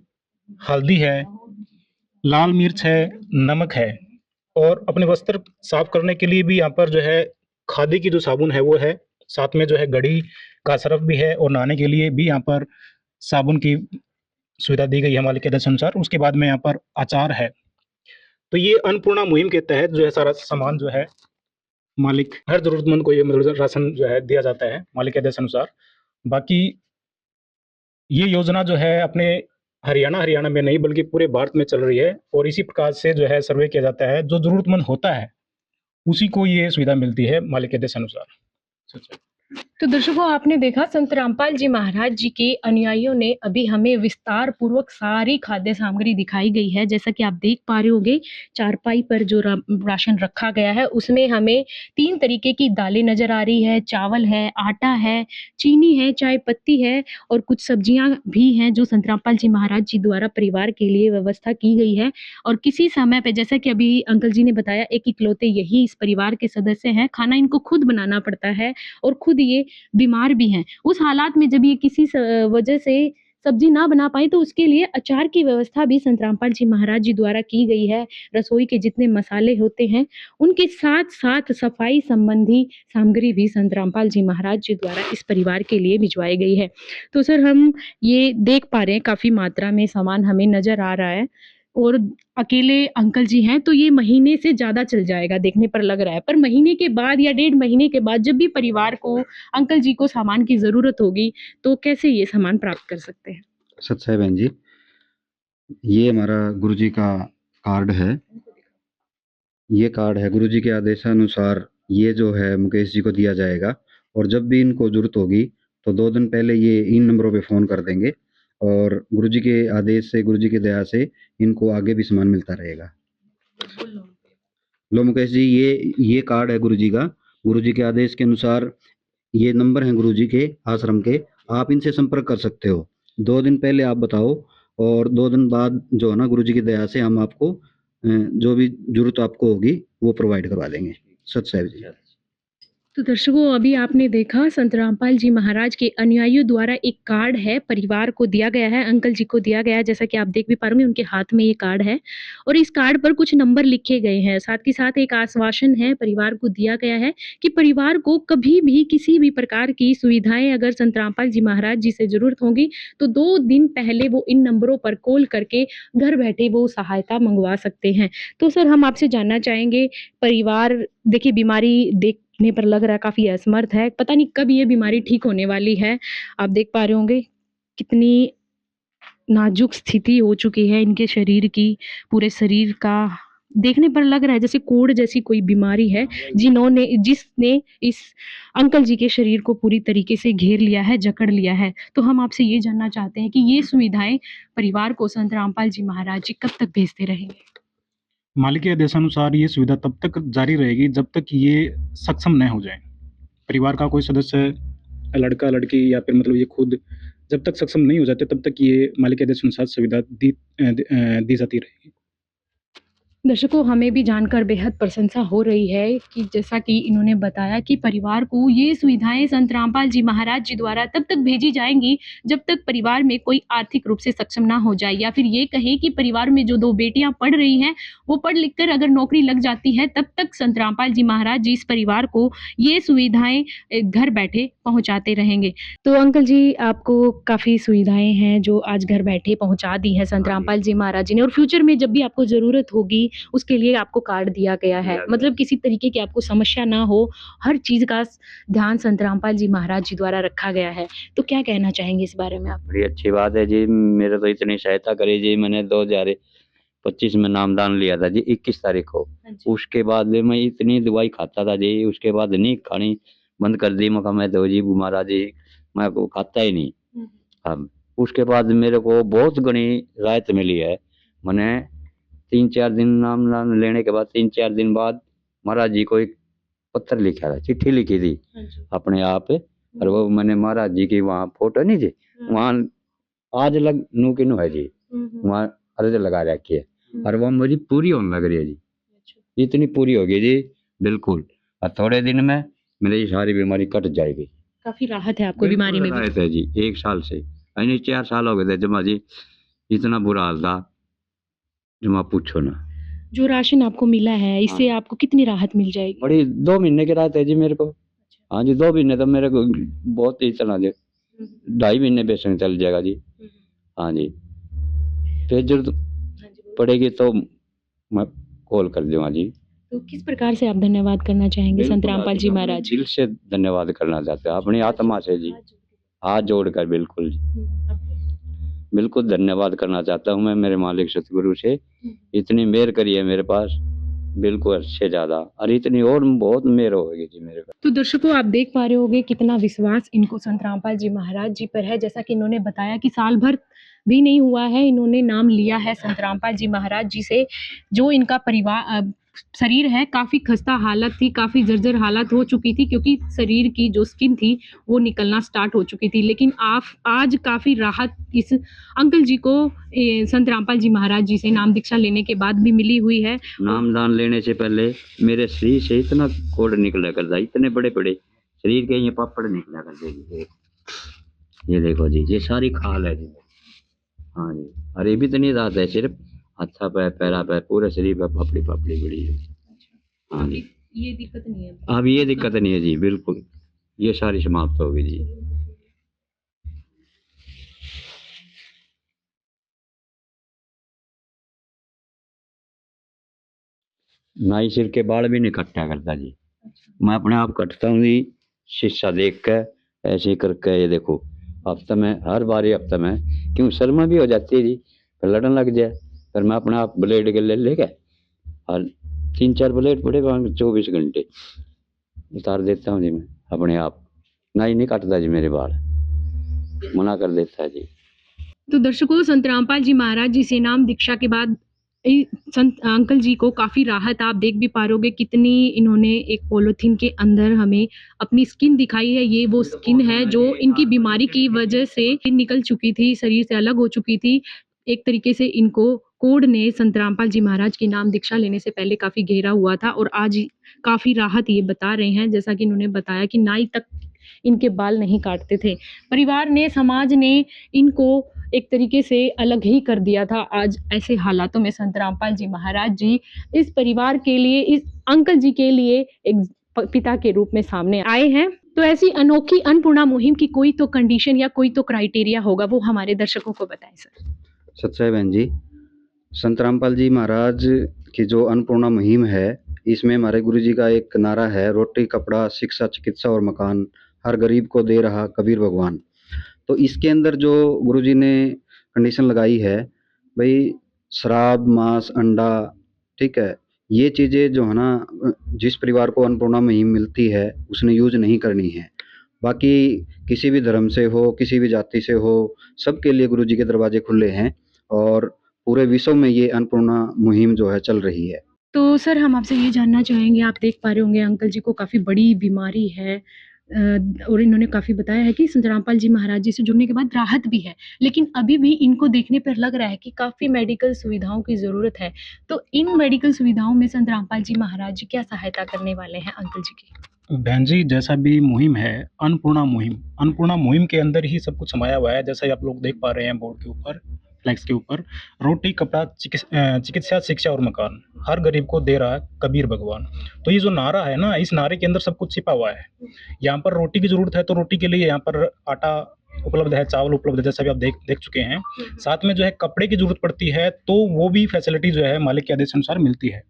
हल्दी है, लाल मिर्च है, नमक है और अपने वस्त्र साफ करने के लिए भी यहाँ पर जो है खादी की जो साबुन है वो है साथ में जो है घड़ी का सर्फ भी है और नहाने के लिए भी यहाँ पर साबुन की सुविधा दी गई है मालिक के आदेश अनुसार। उसके बाद में यहाँ पर अचार है। तो ये अन्नपूर्णा मुहिम के तहत जो है सारा सामान जो है मालिक हर जरूरतमंद को ये मतलब राशन जो है दिया जाता है मालिक के आदेश अनुसार। बाकी ये योजना जो है अपने हरियाणा में नहीं बल्कि पूरे भारत में चल रही है और इसी प्रकार से जो है सर्वे किया जाता है, जो जरूरतमंद होता है उसी को ये सुविधा मिलती है मालिक के आदेश अनुसार। तो दर्शकों, आपने देखा संत रामपाल जी महाराज जी के अनुयायियों ने अभी हमें विस्तार पूर्वक सारी खाद्य सामग्री दिखाई गई है। जैसा कि आप देख पा रहे होंगे, चारपाई पर जो राशन रखा गया है उसमें हमें 3 तरीके की दालें नजर आ रही है, चावल है, आटा है, चीनी है, चाय पत्ती है और कुछ सब्जियां भी हैं जो संत रामपाल जी महाराज जी द्वारा परिवार के लिए व्यवस्था की गई है। और किसी समय पे, जैसा कि अभी अंकल जी ने बताया, एक इकलौते यही इस परिवार के सदस्य हैं, खाना इनको खुद बनाना पड़ता है और खुद ये बीमार भी हैं। उस हालात में जब ये किसी वजह से सब्जी ना बना पाए तो उसके लिए अचार की व्यवस्था भी संत रामपाल जी महाराज जी द्वारा की गई है। रसोई के जितने मसाले होते हैं उनके साथ साथ सफाई संबंधी सामग्री भी संत रामपाल जी महाराज जी द्वारा इस परिवार के लिए भिजवाई गई है। तो सर, हम ये देख पा रहे हैं काफी मात्रा में सामान हमें नजर आ रहा है और अकेले अंकल जी हैं तो ये महीने से ज़्यादा चल जाएगा देखने पर लग रहा है। पर महीने के बाद या 1.5 महीने के बाद जब भी परिवार को, अंकल जी को सामान की ज़रूरत होगी तो कैसे ये सामान प्राप्त कर सकते हैं? सच है बहन जी, ये हमारा गुरुजी का कार्ड है। ये कार्ड है गुरुजी के आदेशानुसार, ये जो है मुकेश जी को दिया जाएगा और जब भी इनको जरूरत होगी तो 2 दिन पहले ये इन नंबरों पे फ़ोन कर देंगे और गुरुजी के आदेश से, गुरुजी की दया से इनको आगे भी सामान मिलता रहेगा। लो मुकेश जी, ये कार्ड है गुरुजी का। गुरुजी के आदेश के अनुसार ये नंबर हैं गुरुजी के आश्रम के, आप इनसे संपर्क कर सकते हो। 2 दिन पहले आप बताओ और 2 दिन बाद जो है ना, गुरुजी की दया से हम आपको जो भी जरूरत आपको होगी वो प्रोवाइड करवा देंगे। सत साहिब जी। तो दर्शकों, अभी आपने देखा संत रामपाल जी महाराज के अनुयायियों द्वारा एक कार्ड है परिवार को दिया गया है, अंकल जी को दिया गया है। जैसा कि आप देख भी पा रहे होंगे, उनके हाथ में ये कार्ड है और इस कार्ड पर कुछ नंबर लिखे गए हैं। साथ ही साथ एक आश्वासन है परिवार को दिया गया है कि परिवार को कभी भी किसी भी प्रकार की सुविधाएं अगर संत रामपाल जी महाराज जी से जरूरत होगी तो 2 दिन पहले वो इन नंबरों पर कॉल करके घर बैठे वो सहायता मंगवा सकते हैं। तो सर, हम आपसे जानना चाहेंगे, परिवार देखिए बीमारी देखने पर लग रहा है काफ़ी असमर्थ है, पता नहीं कब ये बीमारी ठीक होने वाली है। आप देख पा रहे होंगे कितनी नाजुक स्थिति हो चुकी है इनके शरीर की, पूरे शरीर का देखने पर लग रहा है जैसे कोढ़ जैसी कोई बीमारी है जिसने इस अंकल जी के शरीर को पूरी तरीके से घेर लिया है, जकड़ लिया है। तो हम आपसे ये जानना चाहते हैं कि ये सुविधाएं परिवार को संत रामपाल जी महाराज जी कब तक भेजते रहेंगे? मालिक के आदेशानुसार ये सुविधा तब तक जारी रहेगी जब तक ये सक्षम न हो जाए। परिवार का कोई सदस्य, लड़का लड़की या फिर मतलब ये खुद जब तक सक्षम नहीं हो जाते तब तक ये मालिक के आदेशानुसार सुविधा दी जाती रहेगी। दर्शकों, हमें भी जानकर बेहद प्रशंसा हो रही है कि जैसा कि इन्होंने बताया कि परिवार को ये सुविधाएं संत रामपाल जी महाराज जी द्वारा तब तक भेजी जाएंगी जब तक परिवार में कोई आर्थिक रूप से सक्षम ना हो जाए, या फिर ये कहें कि परिवार में जो 2 बेटियां पढ़ रही हैं वो पढ़ लिख कर अगर नौकरी लग जाती है तब तक संत रामपाल जी महाराज जी इस परिवार को ये सुविधाएं घर बैठे पहुँचाते रहेंगे। तो अंकल जी, आपको काफ़ी सुविधाएं हैं जो आज घर बैठे पहुँचा दी है संत रामपाल जी महाराज जी ने, और फ्यूचर में जब भी आपको ज़रूरत होगी उसके लिए आपको कार्ड दिया गया है। मतलब किसी तरीके की आपको समस्या ना हो, हर चीज़ का ध्यान संत रामपाल जी महाराज जी द्वारा रखा गया है। तो क्या कहना चाहेंगे इस बारे में आप? बड़ी अच्छी बात है जी, मेरे तो इतनी सहायता करी जी। मैंने 2025 में नामदान लिया था जी, 21 तारीख को। उसके बाद मैं इतनी दवाई खाता था जी, उसके बाद नहीं खानी बंद कर दी। मैं दो जी महाराज जी मैं को खाता ही नहीं। अब उसके बाद मेरे को बहुत घनी राहत मिली है। मैंने 3-4 दिन नाम लेने के बाद 3-4 दिन बाद महाराज जी को एक पत्र लिखा था, चिट्ठी लिखी थी अपने आप, और वो मैंने महाराज जी की वहाँ फोटो नहीं थी, वहाँ आज लग नू की नू है जी, वहाँ अर्ज लगा रखी है और वो मेरी पूरी होने लग रही है जी। इतनी पूरी हो गई जी बिल्कुल, और थोड़े दिन में मेरी सारी बीमारी कट जाएगी। काफी राहत है आपको बीमारी में भी? राहत है जी, 1 साल से, यानी 4 साल हो गए थे जमा जी, इतना बुरा हाल था जमा पूछो ना। जो राशन आपको मिला है इससे आपको कितनी राहत मिल जाएगी? बड़ी 2 महीने की राहत है जी मेरे को। हाँ जी, 2 महीने तो मेरे को बहुत ही चला दे, 2.5 महीने बेशक चल जाएगा जी। हाँ जी, फिर जरूरत पड़ेगी तो मैं कॉल कर दूंगा जी। तो किस प्रकार से आप धन्यवाद करना चाहेंगे संत बिल्कुल रामपाल जी अपने महाराज? दिल से धन्यवाद करना चाहते हैं, अपनी आत्मा से जी, हाथ जोड़कर बिल्कुल जी। बिल्कुल धन्यवाद करना चाहता हूँ मैं मेरे मालिक सतगुरु से, इतनी मेहर करी है मेरे पास, बिल्कुल अच्छे ज़्यादा, और इतनी और बहुत मेहर होगी जी मेरे पास। तो दर्शकों, आप देख पा रहे होंगे कितना विश्वास इनको संत रामपाल जी महाराज जी पर है। जैसा कि इन्होंने बताया कि साल भर भी नहीं हुआ है, इन्होंने नाम लिया है संत रामपाल जी महाराज जी से। जो इनका परिवार शरीर है, काफ़ी खस्ता हालत थी, काफ़ी जर्जर हालत हो चुकी थी, क्योंकि शरीर की जो स्किन थी वो निकलना स्टार्ट हो चुकी थी। लेकिन आज काफ़ी राहत इस अंकल जी को संत रामपाल जी महाराज जी से नाम दीक्षा लेने के बाद भी मिली हुई है। नाम दान लेने से पहले मेरे शरीर से इतना कोड़ निकला करता, इतने बड़े बड़े शरीर के ये पापड़ निकला करते जी। ये देखो जी, ये सारी खाल है जी। हाँ जी, और ये भी तो नहीं रहता है, सिर्फ हाथा पे पैरा पे पूरे शरीर पे पपड़ी पपड़ी बड़ी है। हाँ जी, ये दिक्कत नहीं है। अब ये दिक्कत नहीं है जी, बिल्कुल ये सारी समाप्त होगी जी। ना ही सिर के बाल भी नहीं कटता करता जी, मैं अपने आप कटता हूँ जी, शीशा देख कर ऐसे करके। ये देखो हफ्ते में, हर बार ही हफ्ते में, क्यों शर्मा भी हो जाती है जी, फिर लड़न लग जाए, फिर मैं अपने आप ब्लेड के ले के और 3-4 ब्लेड पड़े 24 घंटे उतार देता हूँ जी मैं अपने आप, ना ही नहीं काटता जी मेरे बाल, मना कर देता है जी। तो दर्शकों, संत रामपाल जी महाराज जी से नाम दीक्षा के बाद संत अंकल जी को काफ़ी राहत, आप देख भी पा रहे होगे कितनी इन्होंने एक पॉलीथीन के अंदर हमें अपनी स्किन दिखाई है। ये वो स्किन है जो इनकी बीमारी की वजह से निकल चुकी थी, शरीर से अलग हो चुकी थी। एक तरीके से इनको कोढ़ ने संत रामपाल जी महाराज की नाम दीक्षा लेने से पहले काफ़ी घेरा हुआ था, और आज काफ़ी राहत ये बता रहे हैं। जैसा कि इन्होंने बताया कि नाई तक इनके बाल नहीं काटते थे। परिवार ने, समाज ने इनको एक तरीके से अलग ही कर दिया था। आज ऐसे हालातों में संत रामपाल जी महाराज जी इस परिवार के लिए, इस अंकल जी के लिए एक पिता के रूप में सामने आए हैं। तो ऐसी अनोखी अन्नपूर्णा मुहिम की कोई तो कंडीशन या कोई तो क्राइटेरिया होगा, वो हमारे दर्शकों को बताएं सर। सच्चाई बहन जी, संत रामपाल जी महाराज की जो अन्नपूर्णा मुहिम है, इसमें हमारे गुरु जी का एक नारा है, रोटी कपड़ा शिक्षा चिकित्सा और मकान, हर गरीब को दे रहा कबीर भगवान। तो इसके अंदर जो गुरु जी ने कंडीशन लगाई है, भाई शराब मांस अंडा, ठीक है, ये चीज़ें जो है ना, जिस परिवार को अन्नपूर्णा मुहिम मिलती है उसने यूज नहीं करनी है। बाकी किसी भी धर्म से हो, किसी भी जाति से हो, सबके लिए गुरु जी के दरवाजे खुले हैं, और पूरे विश्व में ये अन्नपूर्णा मुहिम जो है चल रही है। तो सर, हम आपसे ये जानना चाहेंगे, आप देख पा रहे होंगे अंकल जी को काफ़ी बड़ी बीमारी है, और इन्होंने काफ़ी बताया है कि संत रामपाल जी महाराज जी से जुड़ने के बाद राहत भी है, लेकिन अभी भी इनको देखने पर लग रहा है कि काफ़ी मेडिकल सुविधाओं की ज़रूरत है। तो इन मेडिकल सुविधाओं में संत रामपाल जी महाराज जी क्या सहायता करने वाले हैं अंकल जी की? बहन जी, जैसा भी मुहिम है, अन्नपूर्णा मुहिम के अंदर ही सब कुछ समाया हुआ है। जैसा कि आप लोग देख पा रहे हैं बोर्ड के ऊपर, फ्लैक्स के ऊपर, रोटी कपड़ा चिकित्सा शिक्षा और मकान, हर गरीब को दे रहा कबीर भगवान। तो ये जो नारा है ना, इस नारे के अंदर सब कुछ छिपा हुआ है। यहाँ पर रोटी की ज़रूरत है तो रोटी के लिए यहाँ पर आटा उपलब्ध है, चावल उपलब्ध है, जैसा भी आप देख चुके हैं। साथ में जो है कपड़े की ज़रूरत पड़ती है, तो वो भी फैसिलिटी जो है मालिक के आदेश अनुसार मिलती है।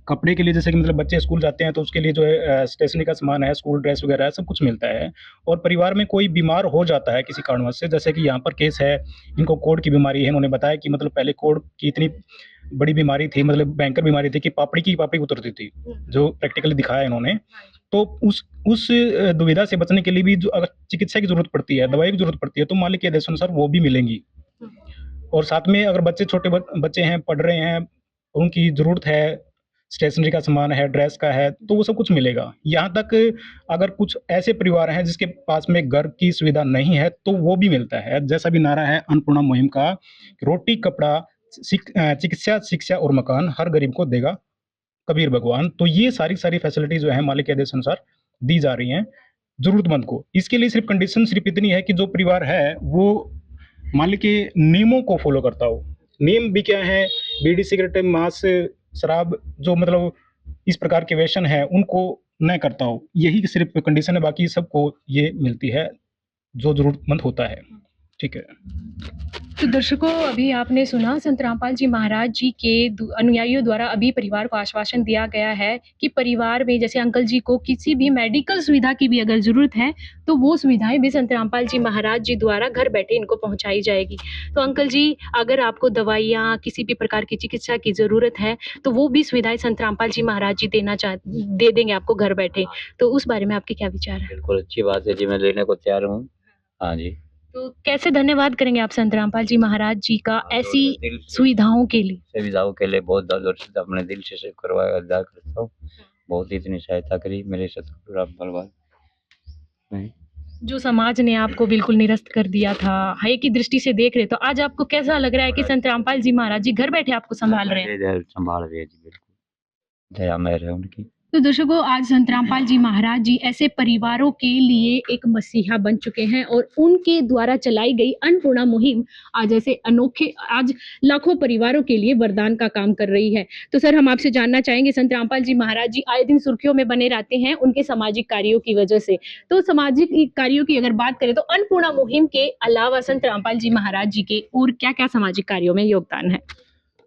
कपड़े के लिए जैसे कि मतलब बच्चे स्कूल जाते हैं तो उसके लिए जो है स्टेशनरी का सामान है, स्कूल ड्रेस वगैरह है, सब कुछ मिलता है। और परिवार में कोई बीमार हो जाता है किसी कारणवश से, जैसे कि यहाँ पर केस है, इनको कोढ़ की बीमारी है। उन्होंने बताया कि मतलब पहले कोढ़ की इतनी बड़ी बीमारी थी, मतलब भयंकर बीमारी थी कि पापड़ी उतरती थी, जो प्रैक्टिकली दिखाया इन्होंने। तो उस दुविधा से बचने के लिए भी जो अगर चिकित्सा की ज़रूरत पड़ती है, दवाई की ज़रूरत पड़ती है, तो मालिक के आदेश अनुसार वो भी मिलेंगी। और साथ में अगर बच्चे छोटे बच्चे हैं, पढ़ रहे हैं, उनकी ज़रूरत है, स्टेशनरी का सामान है, ड्रेस का है, तो वो सब कुछ मिलेगा। यहाँ तक अगर कुछ ऐसे परिवार हैं जिसके पास में घर की सुविधा नहीं है, तो वो भी मिलता है। जैसा भी नारा है अन्नपूर्णा मुहिम का, रोटी कपड़ा चिकित्सा शिक्षा और मकान, हर गरीब को देगा कबीर भगवान। तो ये सारी फैसिलिटी जो है मालिक के आदेश अनुसार दी जा रही हैं जरूरतमंद को। इसके लिए सिर्फ कंडीशन सिर्फ इतनी है कि जो परिवार है वो मालिक के नियमों को फॉलो करता हो। नियम भी क्या है? बीड़ी सिगरेट मांस शराब, जो मतलब इस प्रकार के व्यसन है, उनको न करता हो, यही सिर्फ कंडीशन है, बाकी सबको ये मिलती है जो ज़रूरतमंद होता है। ठीक है। तो दर्शकों, अभी आपने सुना संत रामपाल जी महाराज जी के अनुयायियों द्वारा अभी परिवार को आश्वासन दिया गया है कि परिवार में जैसे अंकल जी को किसी भी मेडिकल सुविधा की भी अगर ज़रूरत है तो वो सुविधाएं भी संत रामपाल जी महाराज जी द्वारा घर बैठे इनको पहुंचाई जाएगी। तो अंकल जी, अगर आपको दवाइयाँ किसी भी प्रकार की चिकित्सा की ज़रूरत है तो वो भी सुविधाएं संत रामपाल जी महाराज जी दे देंगे आपको घर बैठे। तो उस बारे में आपके क्या विचार है? बिल्कुल अच्छी बात है जी, मैं लेने को तैयार हूँ। हाँ जी। तो कैसे धन्यवाद करेंगे आप संत रामपाल जी महाराज जी का ऐसी सुविधाओं के लिए? सुविधाओं के लिए बहुत दूर से अपने दिल से करवाया, अदा करता हूँ। बहुत इतनी सहायता करी मेरे सतगुरु रामपाल भाई। जो समाज ने आपको बिल्कुल निरस्त कर दिया था, हय की दृष्टि से देख रहे, तो आज आपको कैसा लग रहा है कि संत रामपाल जी महाराज जी घर बैठे आपको संभाल रहे हैं? संभाल रहे हैं जी, बिल्कुल दया मेहर है उनकी। तो दर्शकों, आज संत रामपाल जी महाराज जी ऐसे परिवारों के लिए एक मसीहा बन चुके हैं और उनके द्वारा चलाई गई अन्नपूर्णा मुहिम आज ऐसे अनोखे, आज लाखों परिवारों के लिए वरदान का काम कर रही है। तो सर, हम आपसे जानना चाहेंगे, संत रामपाल जी महाराज जी आए दिन सुर्खियों में बने रहते हैं उनके सामाजिक कार्यों की वजह से। तो सामाजिक कार्यों की अगर बात करें तो अन्नपूर्णा मुहिम के अलावा संत रामपाल जी महाराज जी के और क्या क्या सामाजिक कार्यों में योगदान है?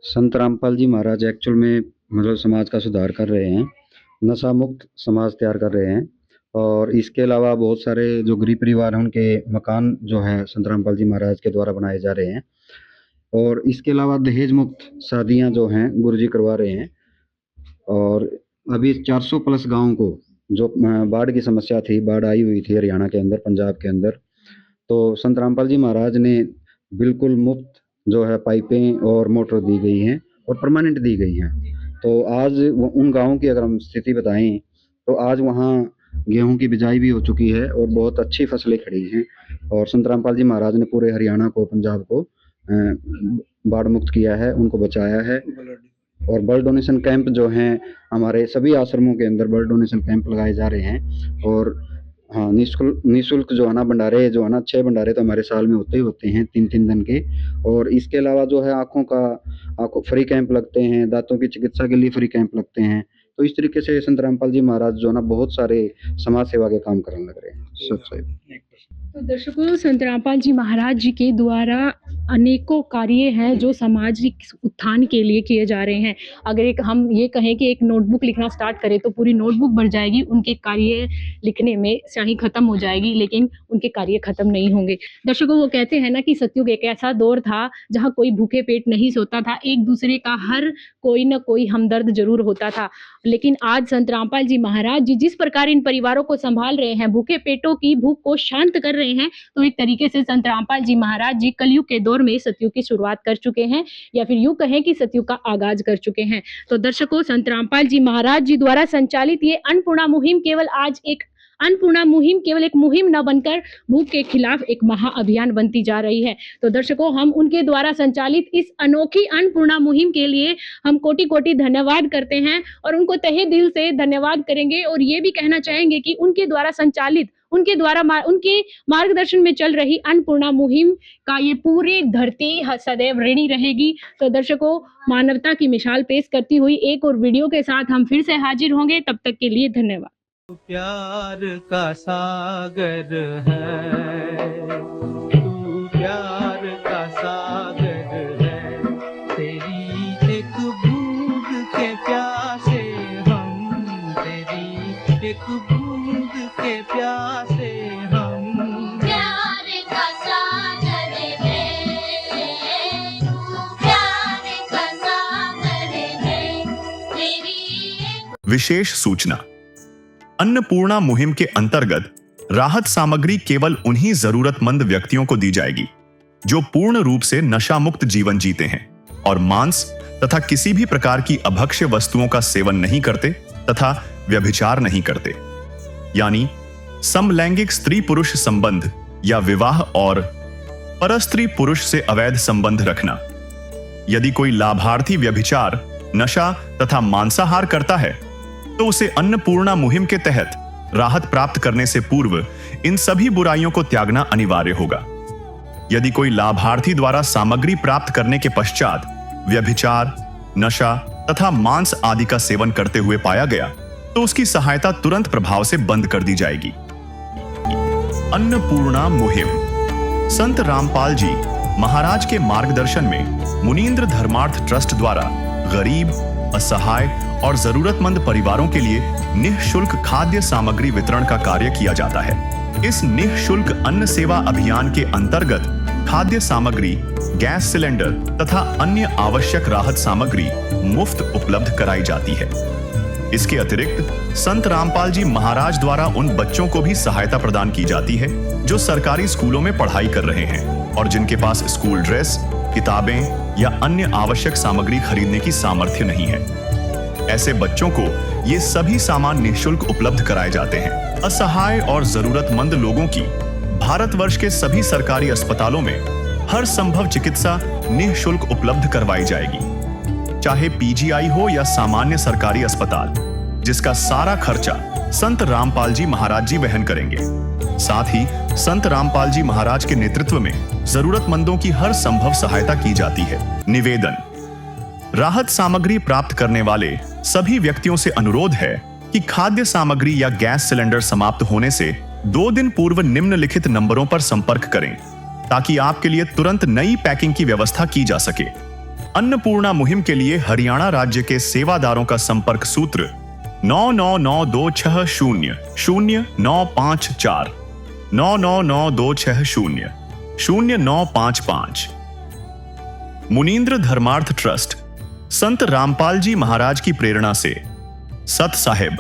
संत रामपाल जी महाराज एक्चुअल में मतलब समाज का सुधार कर रहे हैं, नशा मुक्त समाज तैयार कर रहे हैं। और इसके अलावा बहुत सारे जो गरीब परिवार हैं उनके मकान जो है संत रामपाल जी महाराज के द्वारा बनाए जा रहे हैं। और इसके अलावा दहेज मुक्त शादियां जो हैं गुरुजी करवा रहे हैं। और अभी 400 प्लस गाँव को जो बाढ़ की समस्या थी, बाढ़ आई हुई थी हरियाणा के अंदर, पंजाब के अंदर, तो संत रामपाल जी महाराज ने बिल्कुल मुफ्त जो है पाइपें और मोटर दी गई हैं और परमानेंट दी गई हैं। तो आज उन गाँवों की अगर हम स्थिति बताएं तो आज वहाँ गेहूं की बिजाई भी हो चुकी है और बहुत अच्छी फसलें खड़ी हैं। और संत रामपाल जी महाराज ने पूरे हरियाणा को, पंजाब को बाढ़ मुक्त किया है, उनको बचाया है। और ब्लड डोनेशन कैंप जो हैं हमारे सभी आश्रमों के अंदर ब्लड डोनेशन कैंप लगाए जा रहे हैं। और हाँ, निःशुल्क जो है ना भंडारे, जो है ना 6 भंडारे तो हमारे साल में होते हैं 3-3 दिन के। और इसके अलावा जो है आँखों फ्री कैंप लगते हैं, दांतों की चिकित्सा के लिए फ्री कैंप लगते हैं। तो इस तरीके से संत रामपाल जी महाराज जो है ना बहुत सारे समाज सेवा के काम करने लग रहे हैं। तो दर्शकों, संत रामपाल जी महाराज जी के द्वारा अनेकों कार्य हैं जो सामाजिक उत्थान के लिए किए जा रहे हैं। अगर हम ये कहें कि एक नोटबुक लिखना स्टार्ट करें तो पूरी नोटबुक भर जाएगी, उनके कार्य लिखने में स्याही खत्म हो जाएगी, लेकिन उनके कार्य खत्म नहीं होंगे। दर्शकों, वो कहते हैं ना कि सतयुग एक ऐसा दौर था जहाँ कोई भूखे पेट नहीं सोता था, एक दूसरे का हर कोई न कोई हमदर्द जरूर होता था। लेकिन आज संत रामपाल जी महाराज जी जिस प्रकार इन परिवारों को संभाल रहे हैं, भूखे पेटों की भूख को शांत कर रहे हैं, तो एक तरीके से संत रामपाल जी महाराज जी कलयुग के दौर में सतयुग की शुरुआत कर चुके हैं, या फिर यूं कहें कि सतयुग का आगाज कर चुके हैं। तो दर्शकों, संत रामपाल जी महाराज जी द्वारा संचालित ये अन्नपूर्णा मुहिम केवल एक मुहिम न बनकर भूख के खिलाफ एक महाअभियान बनती जा रही है। तो दर्शकों, हम उनके द्वारा संचालित इस अनोखी अन्नपूर्णा मुहिम के लिए हम कोटि कोटि धन्यवाद करते हैं और उनको तहे दिल से धन्यवाद करेंगे। और ये भी कहना चाहेंगे कि उनके द्वारा संचालित, उनके मार्गदर्शन में चल रही अन्नपूर्णा मुहिम का ये पूरी धरती सदैव ऋणी रहेगी। तो दर्शकों, मानवता की मिसाल पेश करती हुई एक और वीडियो के साथ हम फिर से हाजिर होंगे। तब तक के लिए धन्यवाद। प्यार का सागर है, तू प्यार का सागर है, तेरी एक बूंद के प्यासे हम, तेरी एक बूंद के प्यासे हम। प्यार का सागर है, तू प्यार का सागर है, तेरी। विशेष सूचना, अन्नपूर्णा मुहिम के अंतर्गत राहत सामग्री केवल उन्हीं जरूरतमंद व्यक्तियों को दी जाएगी जो पूर्ण रूप से नशा मुक्त जीवन जीते हैं और मांस तथा किसी भी प्रकार की अभक्ष्य वस्तुओं का सेवन नहीं करते तथा व्यभिचार नहीं करते, यानी समलैंगिक स्त्री पुरुष संबंध या विवाह और परस्त्री पुरुष से अवैध संबंध रखना। यदि कोई लाभार्थी व्यभिचार, नशा तथा मांसाहार करता है तो उसे अन्नपूर्णा मुहिम के तहत राहत प्राप्त करने से पूर्व इन सभी बुराइयों को त्यागना अनिवार्य होगा। यदि कोई लाभार्थी द्वारा सामग्री प्राप्त करने के पश्चात व्यभिचार, नशा तथा मांस आदि का सेवन करते हुए पाया गया तो उसकी सहायता तुरंत प्रभाव से बंद कर दी जाएगी। अन्नपूर्णा मुहिम। संत रामपाल जी महाराज के मार्गदर्शन में मुनींद्र धर्मार्थ ट्रस्ट द्वारा गरीब, असहाय और जरूरतमंद परिवारों के लिए निःशुल्क खाद्य सामग्री वितरण का कार्य किया जाता है। इस निःशुल्क अन्न सेवा अभियान के अंतर्गत खाद्य सामग्री, गैस सिलेंडर तथा अन्य आवश्यक राहत सामग्री मुफ्त उपलब्ध कराई जाती है। इसके अतिरिक्त संत रामपाल जी महाराज द्वारा उन बच्चों को भी सहायता प्रदान की जाती है जो सरकारी स्कूलों में पढ़ाई कर रहे हैं और जिनके पास स्कूल ड्रेस, किताबें या अन्य आवश्यक सामग्री खरीदने की सामर्थ्य नहीं है। ऐसे बच्चों को ये सभी सामान निःशुल्क उपलब्ध कराए जाते हैं। असहाय और जरूरतमंद लोगों की भारतवर्ष के सभी सरकारी अस्पतालों में हर संभव चिकित्सा निःशुल्क उपलब्ध करवाई जाएगी, चाहे पीजीआई हो या सामान्य सरकारी अस्पताल, जिसका सारा खर्चा संत रामपाल जी महाराज जी वहन करेंगे। साथ ही संत रामपाल जी महाराज के नेतृत्व में जरूरतमंदों की हर संभव सहायता की जाती है। निवेदन। राहत सामग्री प्राप्त करने वाले सभी व्यक्तियों से अनुरोध है कि खाद्य सामग्री या गैस सिलेंडर समाप्त होने से 2 दिन पूर्व निम्नलिखित नंबरों पर संपर्क करें ताकि आपके लिए तुरंत नई पैकिंग की व्यवस्था की जा सके। अन्नपूर्णा मुहिम के लिए हरियाणा राज्य के सेवादारों का संपर्क सूत्र 9992600954 9992600955। मुनींद्र धर्मार्थ ट्रस्ट संत रामपाल जी महाराज की प्रेरणा से सत साहिब